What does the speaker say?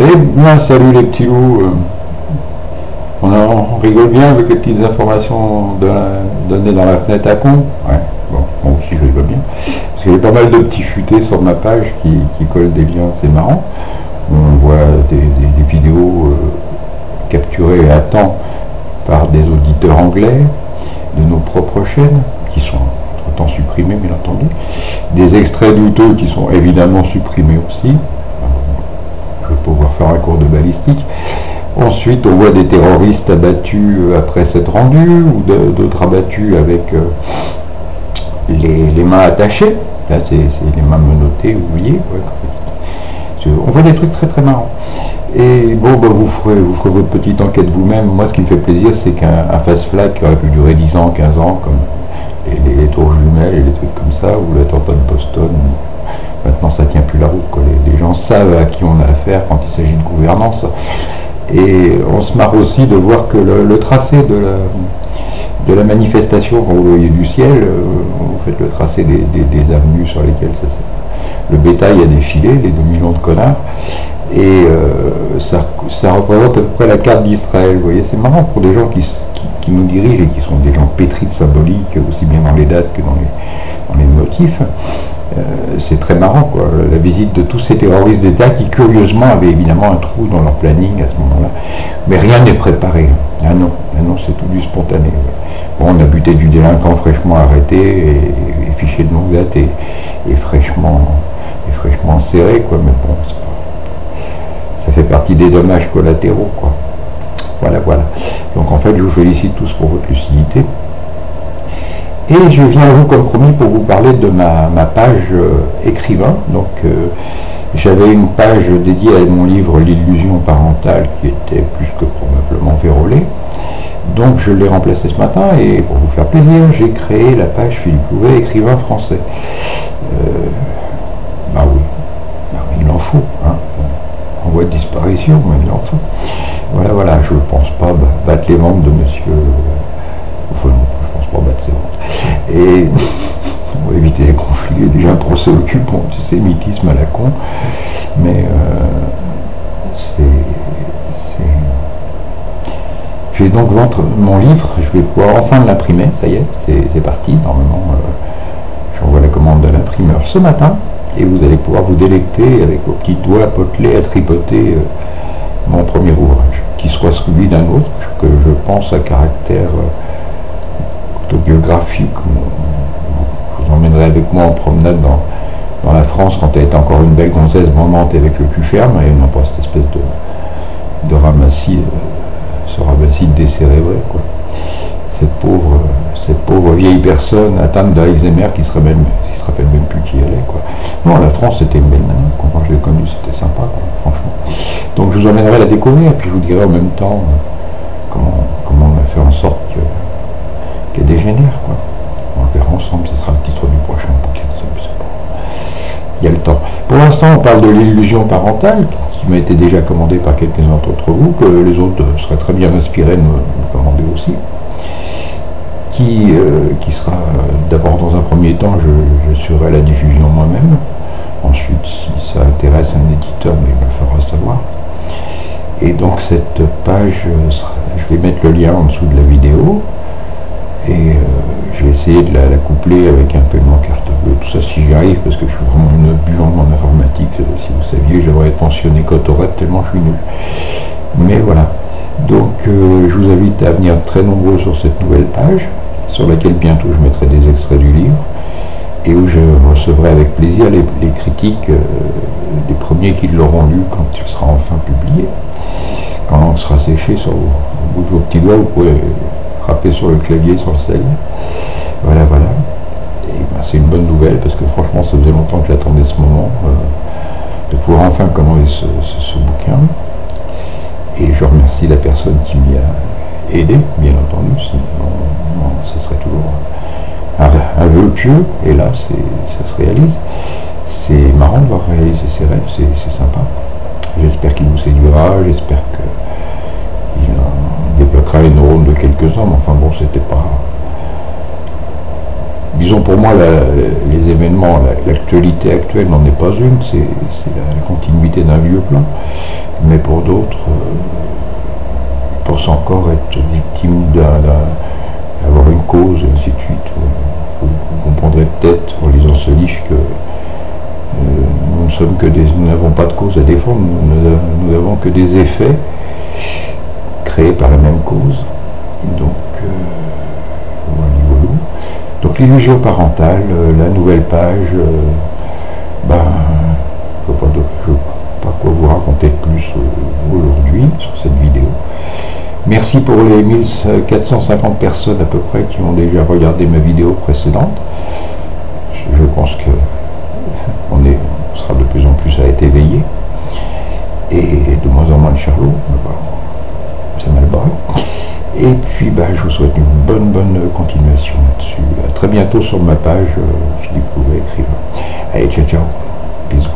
Eh bien, salut les petits loups. On rigole bien avec les petites informations données dans la fenêtre à con. Ouais, bon, moi aussi je rigole bien. Parce qu'il y a pas mal de petits futés sur ma page qui collent des liens, c'est marrant. On voit des vidéos capturées à temps par des auditeurs anglais de nos propres chaînes, qui sont entre-temps supprimées, bien entendu. Des extraits douteux qui sont évidemment supprimés aussi. Je vais pouvoir faire un cours de balistique. Ensuite, on voit des terroristes abattus après s'être rendus, ou d'autres abattus avec les mains attachées. Là, c'est les mains menottées, oubliées. Ouais. On voit des trucs très très marrants. Et bon, bah, vous ferez votre petite enquête vous-même. Moi, ce qui me fait plaisir, c'est qu'un fast-flag qui aurait pu durer 10 ans, 15 ans, comme les tours jumelles et les trucs comme ça, ou l'attentat de Boston, maintenant ça tient plus la route, quoi. Les gens savent à qui on a affaire quand il s'agit de gouvernance. Et on se marre aussi de voir que le tracé de la manifestation, quand vous voyez du ciel, vous faites le tracé des avenues sur lesquelles le bétail a défilé, les 2 millions de connards, et ça représente à peu près la carte d'Israël. Vous voyez, c'est marrant pour des gens qui nous dirigent et qui sont des gens pétris de symbolique, aussi bien dans les dates que dans les motifs. C'est très marrant, quoi, la visite de tous ces terroristes d'État qui curieusement avaient évidemment un trou dans leur planning à ce moment-là, mais rien n'est préparé. Ah non, c'est tout du spontané. Ouais. Bon, on a buté du délinquant fraîchement arrêté et fiché de longue date et fraîchement serré, quoi, mais bon, ça fait partie des dommages collatéraux, quoi. Voilà. Donc en fait, je vous félicite tous pour votre lucidité. Et je viens à vous comme promis pour vous parler de ma page écrivain. Donc j'avais une page dédiée à mon livre L'illusion parentale qui était plus que probablement vérolée. Donc je l'ai remplacé ce matin et pour vous faire plaisir, j'ai créé la page Philippe Louvet, écrivain français. Bah oui, il en faut. Hein. En voie de disparition, mais il en faut. Voilà, je ne pense pas battre les ventes de monsieur... Enfin non, je pense pas battre ses ventes. Et on va éviter les conflits. Il y a déjà un procès occupant, antisémitisme à la con. Mais je vais donc vendre mon livre. Je vais pouvoir enfin l'imprimer. Ça y est, c'est parti. Normalement, j'envoie la commande à l'imprimeur ce matin. Et vous allez pouvoir vous délecter avec vos petits doigts potelés à tripoter mon premier ouvrage, qui sera celui d'un autre que je pense à caractère autobiographique. Je vous emmènerai avec moi en promenade dans la France quand elle était encore une belle gonzesse bandante avec le cul ferme et non pas cette espèce de ramassis, ce ramassis décérébré, quoi. Cette pauvre vieille personne atteinte d'Alzheimer qui se rappelle même plus qui elle est, quoi. Non, la France c'était une belle nana, quand je l'ai connue c'était sympa, quoi, franchement. Donc je vous emmènerai la découvrir et puis je vous dirai en même temps comment on a fait en sorte qu'elle dégénère, quoi. On le verra ensemble, ce sera le titre du prochain bouquin, il y a le temps. Pour l'instant on parle de l'illusion parentale qui m'a été déjà commandée par quelques-uns d'entre vous, que les autres seraient très bien inspirés de me commander aussi. Qui sera d'abord dans un premier temps, je serai la diffusion moi-même. Ensuite, si ça intéresse un éditeur, mais il me le fera savoir. Et donc cette page, je vais mettre le lien en dessous de la vidéo et je vais essayer de la coupler avec un paiement carte bleue, tout ça si j'y arrive, parce que je suis vraiment une buante en informatique. Si vous saviez, je devrais être pensionné Cotorep tellement je suis nul. Mais voilà. Donc je vous invite à venir très nombreux sur cette nouvelle page, sur laquelle bientôt je mettrai des extraits du livre, et où je recevrai avec plaisir les critiques des premiers qui l'auront lu quand il sera enfin publié. Quand l'encre sera séchée au bout de vos petits doigts, vous pourrez frapper sur le clavier, sur le sel. Voilà. Et ben, c'est une bonne nouvelle, parce que franchement ça faisait longtemps que j'attendais ce moment, de pouvoir enfin commander ce bouquin. Et je remercie la personne qui m'y a aidé, bien entendu, sinon ce serait toujours un vœu pieux, et là ça se réalise. C'est marrant de voir réaliser ses rêves, c'est sympa. J'espère qu'il vous séduira, j'espère qu'il débloquera les neurones de quelques-uns, mais enfin bon, c'était pas... disons pour moi, les événements, l'actualité actuelle n'en est pas une, c'est la continuité d'un vieux plan, mais pour d'autres, ils pensent encore être victimes d'avoir une cause, et ainsi de suite. Vous comprendrez peut-être en lisant ce livre que nous n'avons pas de cause à défendre, nous n'avons que des effets créés par la même cause. Et donc, voilà. Donc l'illusion parentale, la nouvelle page, je ne sais pas quoi vous raconter de plus aujourd'hui sur cette vidéo. Merci pour les 1450 personnes à peu près qui ont déjà regardé ma vidéo précédente. Je pense que on sera de plus en plus à être éveillé et de moins en moins de charlots. C'est mal barré. Et puis je vous souhaite une bonne continuation là-dessus. À très bientôt sur ma page Philippe Louvet, écrivain. Allez, ciao, bisous.